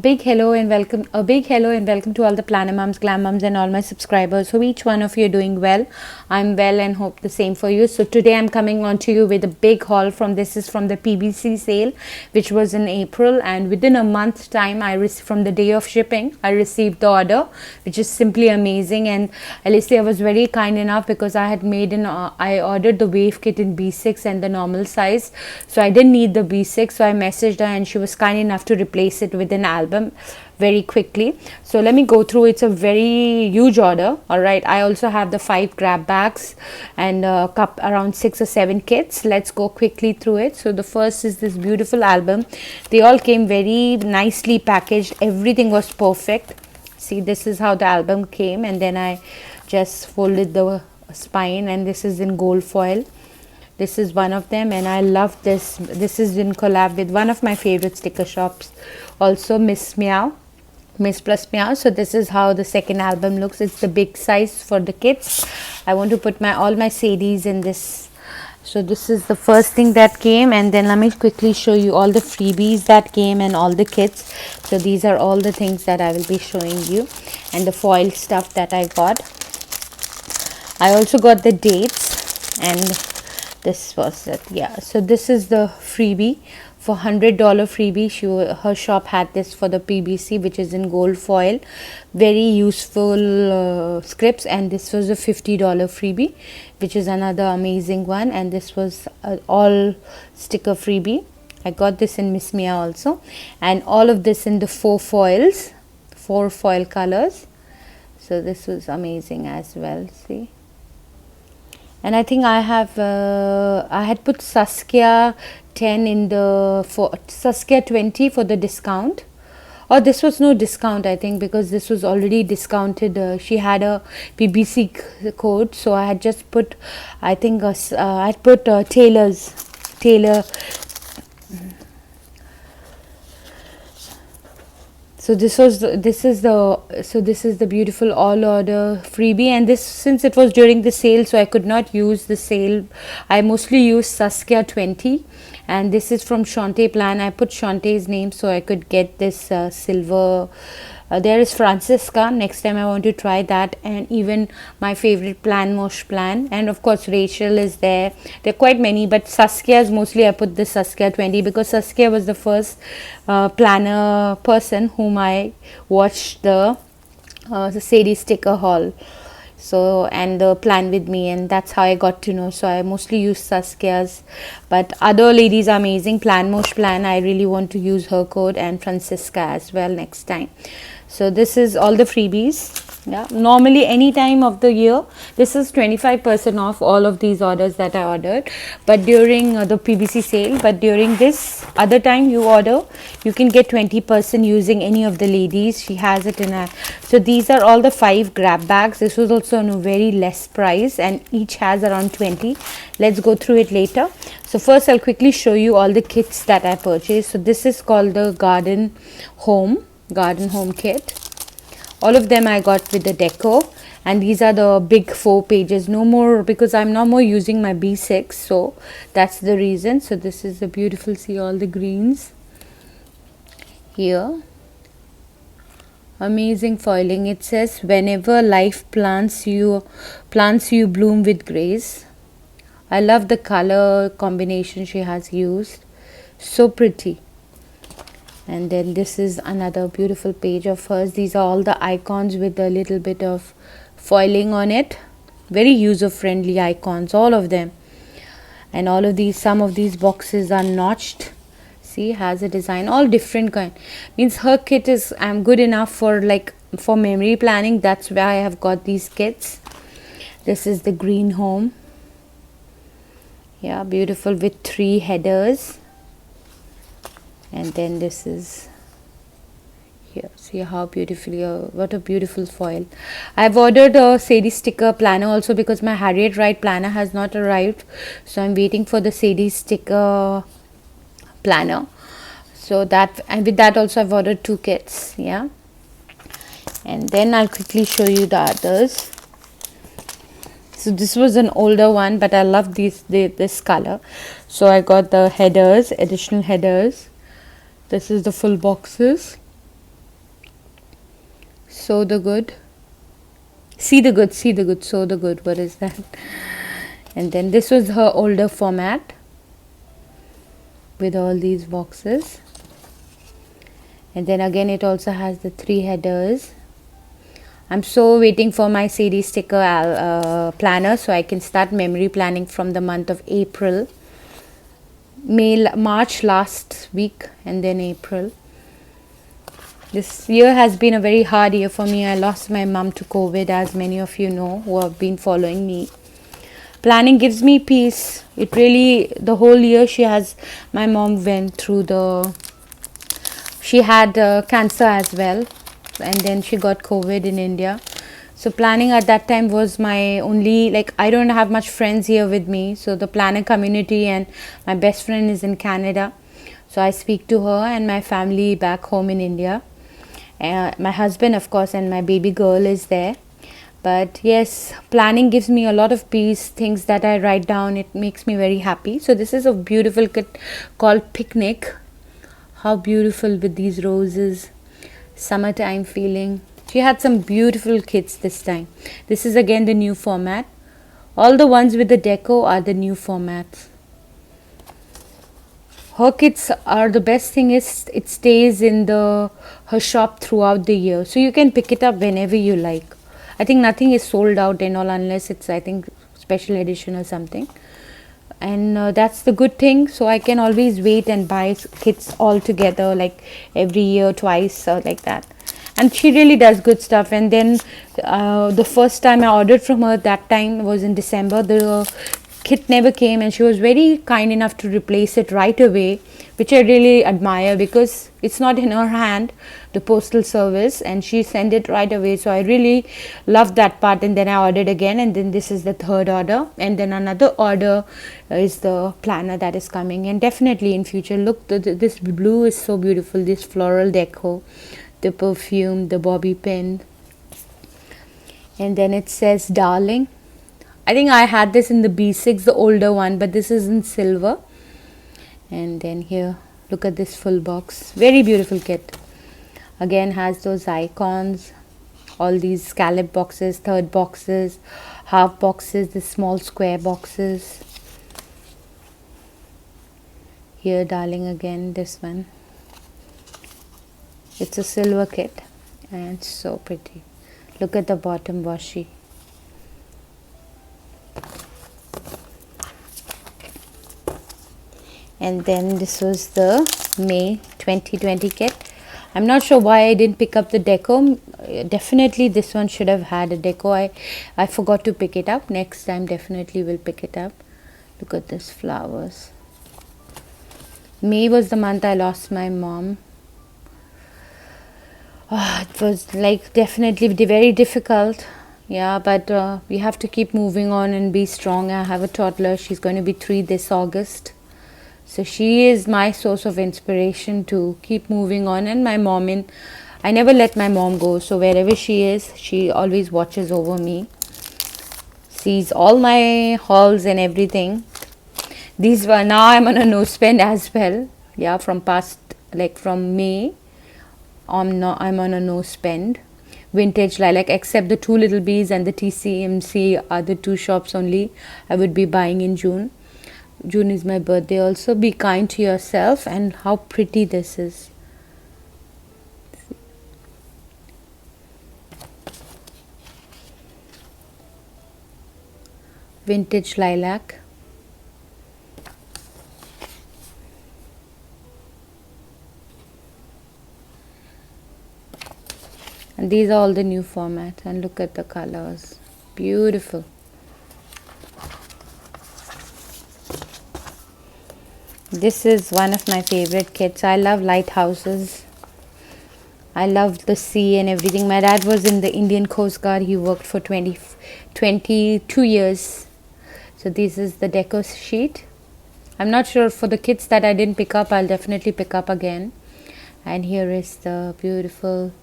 big hello and welcome to all the planner mums, glam mums, and all my subscribers. Hope each one of you are doing well. I'm well and hope the same for you. So today I'm coming on to you with a big haul from the PBC sale, which was in April, and within a month's time, from the day of shipping, I received the order, which is simply amazing. And Alicia was very kind enough because I ordered the wave kit in B6 and the normal size, so I didn't need the B6. So I messaged her and she was kind enough to replace it with an album very quickly. So let me go through. It's a very huge order. All right, I also have the 5 grab bags and around 6 or 7 kits. Let's go quickly through it. So the first is this beautiful album. They all came very nicely packaged. Everything was perfect. See, this is how the album came, and then I just folded the spine, and this is in gold foil. This is one of them, and I love this. This is in collab with one of my favorite sticker shops, also Miss Plus Meow. So this is how the second album looks. It's the big size for the kids. I want to put all my Sadies in this. So this is the first thing that came, and then let me quickly show you all the freebies that came and all the kits. So these are all the things that I will be showing you, and the foil stuff that I got. I also got the dates, and this was it. Yeah, so this is the freebie. For $100 freebie, her shop had this for the PBC, which is in gold foil. Very useful scripts, and this was a $50 freebie, which is another amazing one. And this was all sticker freebie. I got this in Miss Mia also, and all of this in the 4 foil colors. So this was amazing as well. See. And I think I had put Saskia 10 in for Saskia 20 for the discount. Or this was no discount, I think, because this was already discounted. She had a PBC code, so I had just put, I think, I had put Taylor. So this is the beautiful all order freebie, and this, since it was during the sale, so I could not use the sale. I mostly used Saskia 20, and this is from Shante Plan. I put Shante's name so I could get this silver. There is Francisca. Next time I want to try that, and even my favorite Mosh Plan, and of course Rachel is there. There are quite many, but Saskia's mostly I put the Saskia 20 because Saskia was the first planner person whom I watched the Sadie sticker haul. So, and the plan with me, and that's how I got to know. So I mostly use Saskia's, but other ladies are amazing. Mosh Plan, I really want to use her code, and Francisca as well next time. So this is all the freebies. Yeah, normally any time of the year, this is 25% off all of these orders that I ordered, but during the PBC sale. But during this other time you order, you can get 20% using any of the ladies. She has it in a. So these are all the 5 grab bags. This was also on a very less price, and each has around 20. Let's go through it later. So first I'll quickly show you all the kits that I purchased. So this is called the Garden Home kit. All of them I got with the deco, and these are the big 4 pages. No more, because I'm no more using my B6, so that's the reason. So this is the beautiful, see all the greens here. Amazing foiling. It says, whenever life plants you bloom with grace. I love the color combination she has used, so pretty. And then this is another beautiful page of hers. These are all the icons with a little bit of foiling on it. Very user friendly icons, all of them. And all of these, some of these boxes are notched. See, has a design, all different kind. Means her kit is good enough for memory planning. That's why I have got these kits. This is the green home. Yeah, beautiful with 3 headers. And then this is here. See how beautifully, what a beautiful foil. I've ordered a Sadie sticker planner also because my Harriet Wright planner has not arrived. So I'm waiting for the Sadie sticker planner. So that, and with that also I've ordered 2 kits. Yeah. And then I'll quickly show you the others. So this was an older one, but I love this color. So I got the headers, additional headers. This is the full boxes. Sow the good. See the good, see the good, sow the good. What is that? And then this was her older format with all these boxes. And then again it also has the 3 headers. I'm so waiting for my CD sticker planner so I can start memory planning from the month of April. March last week and then April. This year has been a very hard year for me. I lost my mum to COVID, as many of you know who have been following me. Planning gives me peace. It really, the whole year my mom went through she had cancer as well, and then she got COVID in India. So planning at that time was my only, like, I don't have much friends here with me. So the planner community, and my best friend is in Canada. So I speak to her and my family back home in India. My husband, of course, and my baby girl is there. But yes, planning gives me a lot of peace. Things that I write down, it makes me very happy. So this is a beautiful kit called Picnic. How beautiful with these roses. Summertime feeling. She had some beautiful kits this time. This is again the new format. All the ones with the deco are the new formats. Her kits are the best thing is it stays in her shop throughout the year. So you can pick it up whenever you like. I think nothing is sold out and all unless it's, I think, special edition or something. And that's the good thing. So I can always wait and buy kits all together, like every year, twice or like that. And she really does good stuff. And then the first time I ordered from her, that time was in December. The kit never came and she was very kind enough to replace it right away, which I really admire because it's not in her hand, the postal service, and she sent it right away. So I really loved that part. And then I ordered again, and then this is the third order, and then another order is the planner that is coming. And definitely in future, look, this blue is so beautiful, this floral deco, the perfume, the bobby pin, and then it says darling. I think I had this in the B6, the older one, but this is in silver. And then here, look at this full box. Very beautiful kit. Again has those icons, all these scallop boxes, third boxes, half boxes, the small square boxes. Here, darling, again, this one. It's a silver kit and so pretty. Look at the bottom washi. And then this was the May 2020 kit. I'm not sure why I didn't pick up the deco. Definitely this one should have had a deco. I forgot to pick it up. Next time definitely will pick it up. Look at this flowers. May was the month I lost my mom. It was like definitely very difficult. Yeah, but we have to keep moving on and be strong. I have a toddler. She's going to be 3 this August. So she is my source of inspiration to keep moving on. And my mom, I never let my mom go. So wherever she is, she always watches over me. Sees all my hauls and everything. These were, now I'm on a no spend as well. Yeah, from past, like from May, I'm on a no spend. Vintage Lilac, except the 2 Little Bees and the TCMC are the 2 shops only I would be buying in June. June is my birthday also. Be kind to yourself. And how pretty this is. Vintage Lilac. And these are all the new formats. And look at the colors. Beautiful. This is one of my favorite kits. I love lighthouses. I love the sea and everything. My dad was in the Indian Coast Guard. He worked for 22 years. So this is the deco sheet. I'm not sure for the kits that I didn't pick up. I'll definitely pick up again. And here is the beautiful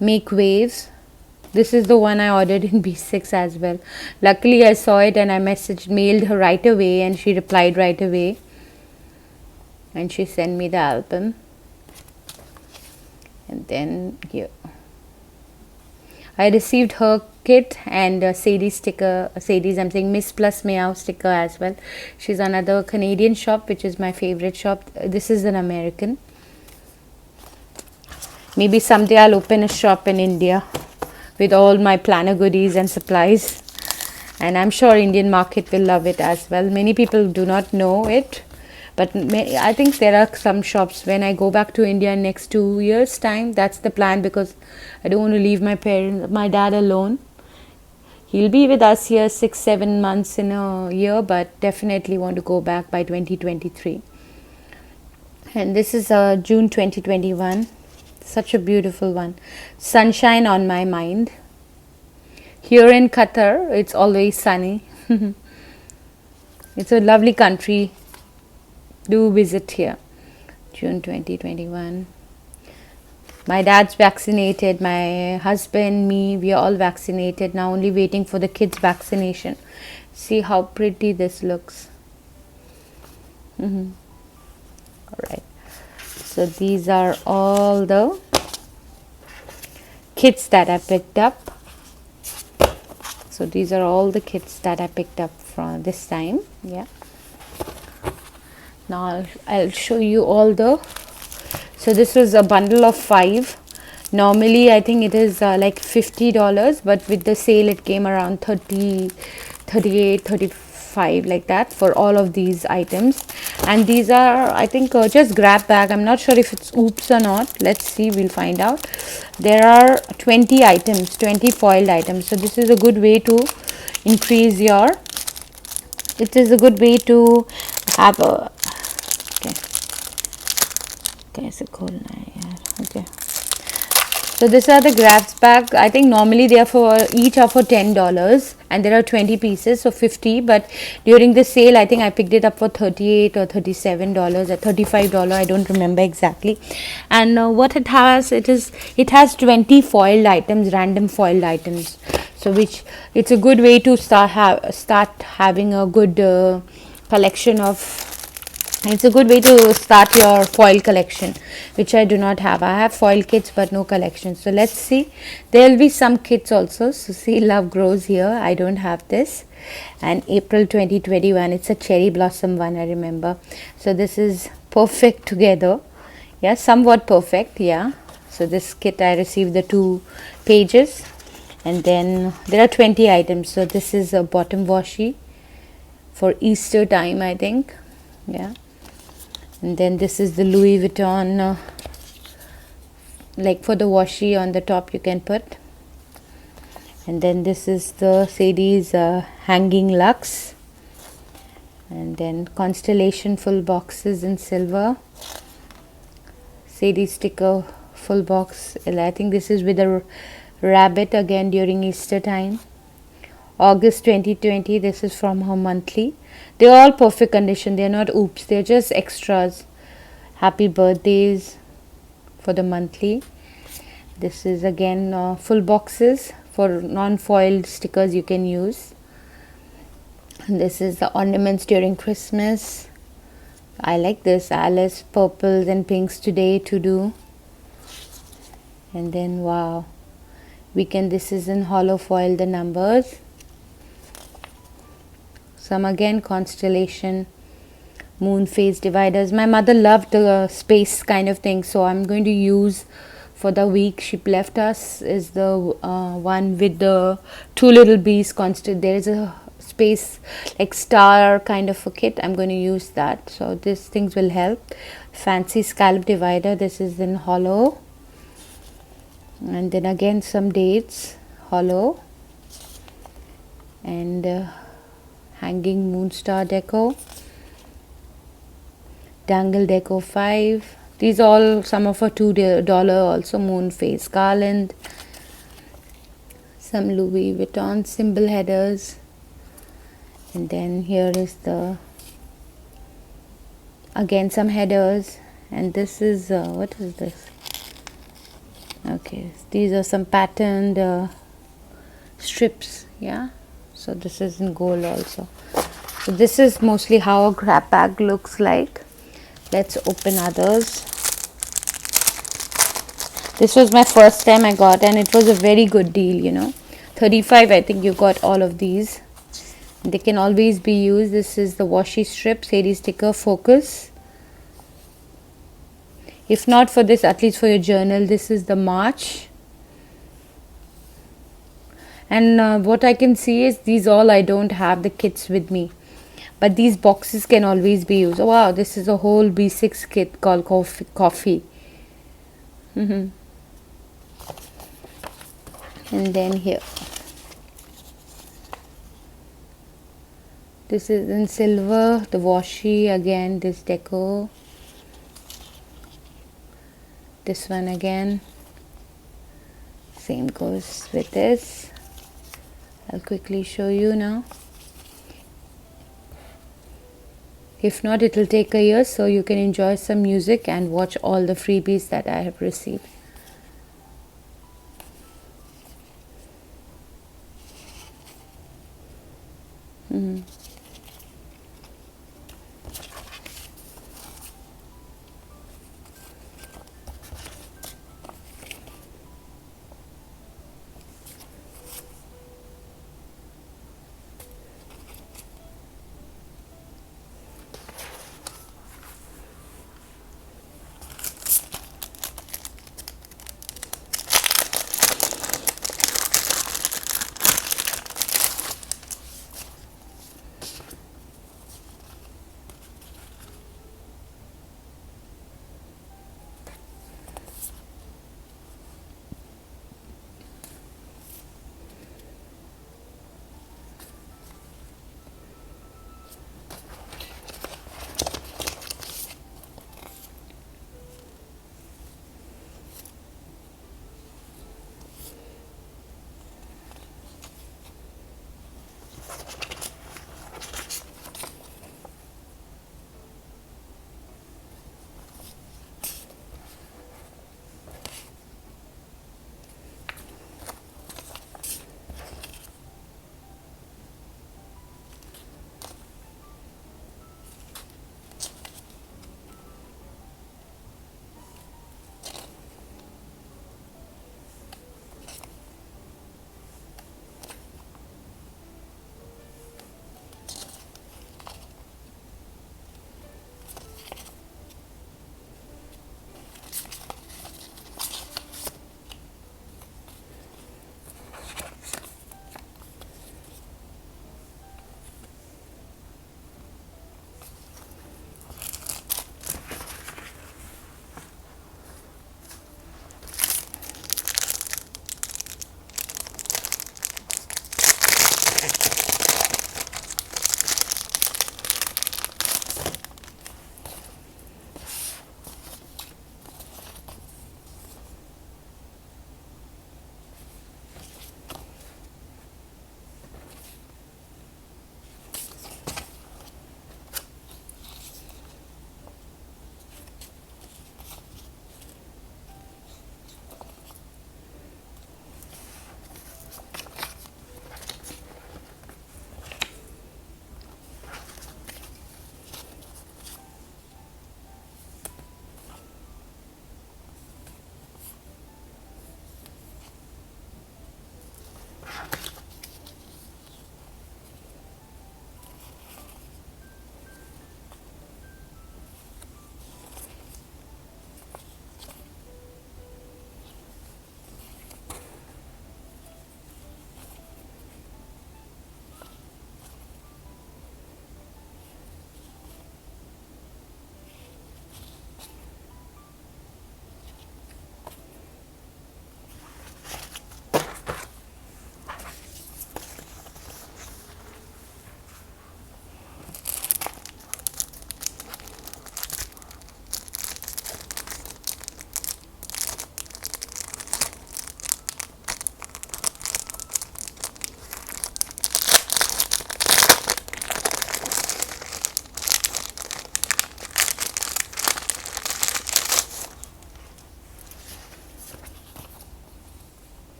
Make Waves. This is the one I ordered in B6 as well. Luckily I saw it and I mailed her right away, and she replied right away. And she sent me the album. And then here, I received her kit and Sadie sticker. Sadie's, I'm saying Miss Plus Meow sticker as well. She's another Canadian shop, which is my favorite shop. This is an American. Maybe someday I'll open a shop in India with all my planner goodies and supplies. And I'm sure Indian market will love it as well. Many people do not know it. But I think there are some shops when I go back to India in next 2 years time. That's the plan, because I don't want to leave my dad alone. He'll be with us here 6-7 months in a year, but definitely want to go back by 2023. And this is June 2021. Such a beautiful one. Sunshine on my mind. Here in Qatar, it's always sunny. It's a lovely country. Do visit here. June 2021. My dad's vaccinated. My husband, me, we are all vaccinated. Now only waiting for the kids' vaccination. See how pretty this looks. Alright. So these are all the kits that I picked up. So these are all the kits that I picked up from this time. Yeah. Now I'll show you all the. So this was a bundle of 5. Normally I think it is like $50, but with the sale it came around 30, 38, 35 like that for all of these items. And these are, I think, just grab bag. I'm not sure if it's oops or not. Let's see, we'll find out. There are 20 items, 20 foiled items. So this is a good way to increase your, it is a good way to have a, okay, okay. So these are the grabs bag. I think normally they are each are for $10, and there are 20 pieces, so 50. But during the sale, I think I picked it up for $38 or $37 or $35. I don't remember exactly. And what it has 20 foiled items, random foiled items. So which it's a good way to start having a good collection of. It's a good way to start your foil collection, which I do not have. I have foil kits but no collection. So let's see. There will be some kits also. So see, love grows here. I don't have this. And April 2021. It's a cherry blossom one, I remember. So this is perfect together. Yeah, somewhat perfect. Yeah. So this kit I received the 2 pages. And then there are 20 items. So this is a bottom washi for Easter time, I think. Yeah. And then this is the Louis Vuitton, like for the washi on the top you can put. And then this is the Sadie's hanging luxe. And then Constellation full boxes in silver. Sadie sticker full box. I think this is with a rabbit again during Easter time. August 2020. This is from her monthly. They're all perfect condition. They're not oops. They're just extras. Happy birthdays for the monthly. This is again full boxes for non-foiled stickers you can use. And this is the ornaments during Christmas. I like this. Alice purples and pinks today to do. And then wow. Weekend. This is in hollow foil, the numbers. Some again constellation, moon phase dividers. My mother loved the space kind of thing, so I'm going to use for the week she left us is the one with the 2 little bees constant. There is a space like star kind of a kit. I'm going to use that, so these things will help. Fancy scallop divider. This is in hollow, and then again some dates, hollow, and hanging moon star deco, dangle deco 5. These all some of a $2 also. Moon phase garland, some Louis Vuitton symbol headers, and then here is the again some headers. And this is what is this? Okay, these are some patterned strips. Yeah. So this is in gold also. So this is mostly how a grab bag looks like. Let's open others. This was my first time I got, and it was a very good deal, 35, I think you got all of these. They can always be used. This is the washi strip, series sticker, focus. If not for this, at least for your journal, this is the March. And what I can see is these all, I don't have the kits with me, but these boxes can always be used. Oh wow, this is a whole B6 kit called coffee. And then here, this is in silver, the washi again, this deco, this one again, same goes with this. I'll quickly show you now. If not, it will take a year, so you can enjoy some music and watch all the freebies that I have received.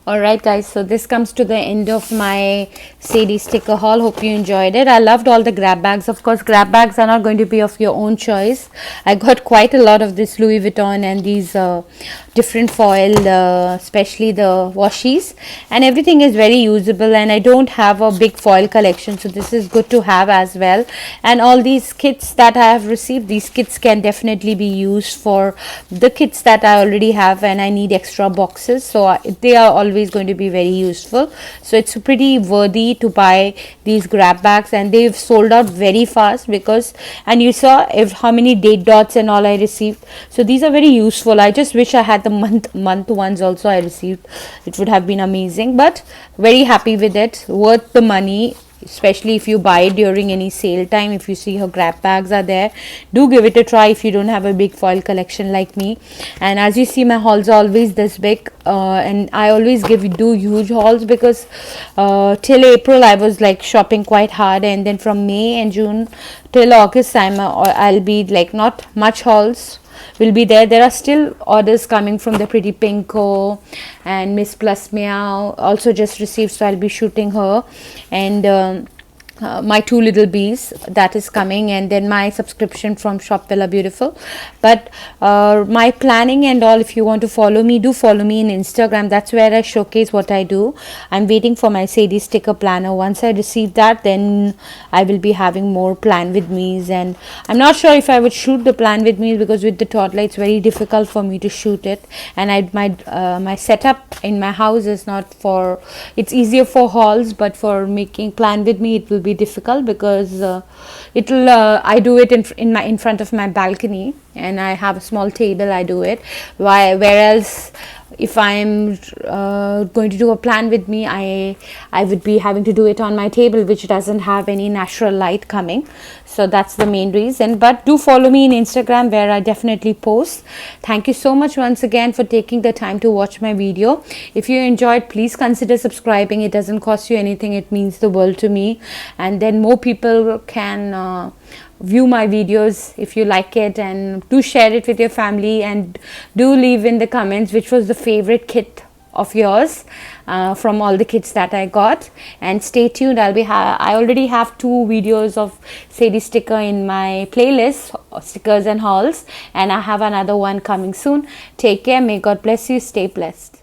Alright guys, so this comes to the end of my Sadie sticker haul. Hope you enjoyed it. I loved all the grab bags. Of course, grab bags are not going to be of your own choice. I got quite a lot of this Louis Vuitton and these different foil, especially the washies, and everything is very usable, and I don't have a big foil collection, so this is good to have as well. And all these kits that I have received, these kits can definitely be used for the kits that I already have and I need extra boxes, so they are always going to be very useful. So it's pretty worthy to buy these grab bags, and they've sold out very fast because, and you saw how many date dots and all I received. So these are very useful. I just wish I had the month ones also I received. It would have been amazing, but very happy with it, worth the money, especially if you buy it during any sale time. If you see her grab bags are there, do give it a try if you don't have a big foil collection like me. And as you see, my hauls are always this big, and I always do huge hauls because till April I was like shopping quite hard, and then from May and June till August time I'll be like not much hauls will be there. There are still orders coming from the Pretty Pinko and Miss Plus Meow, also just received, so I'll be shooting her, and my two little bees that is coming, and then my subscription from Shop Villa Beautiful. But my planning and all, if you want to follow me, do follow me in Instagram. That's where I showcase what I do. I'm waiting for my Sadie sticker planner. Once I receive that, then I will be having more plan with me's, and I'm not sure if I would shoot the plan with me because with the toddler it's very difficult for me to shoot it, and my setup in my house is not for, it's easier for hauls, but for making plan with me it will be difficult because I do it in front of my balcony, and I have a small table. I do it, whereas if I'm going to do a plan with me, I would be having to do it on my table, which doesn't have any natural light coming. So that's the main reason. But do follow me in Instagram, where I definitely post. Thank you so much once again for taking the time to watch my video. If you enjoyed, please consider subscribing. It doesn't cost you anything. It means the world to me, and then more people can view my videos if you like it, and do share it with your family, and do leave in the comments which was the favorite kit of yours from all the kits that I got. And stay tuned. I already have 2 videos of Sadie sticker in my playlist, stickers and hauls, and I have another one coming soon. Take care. May God bless you. Stay blessed.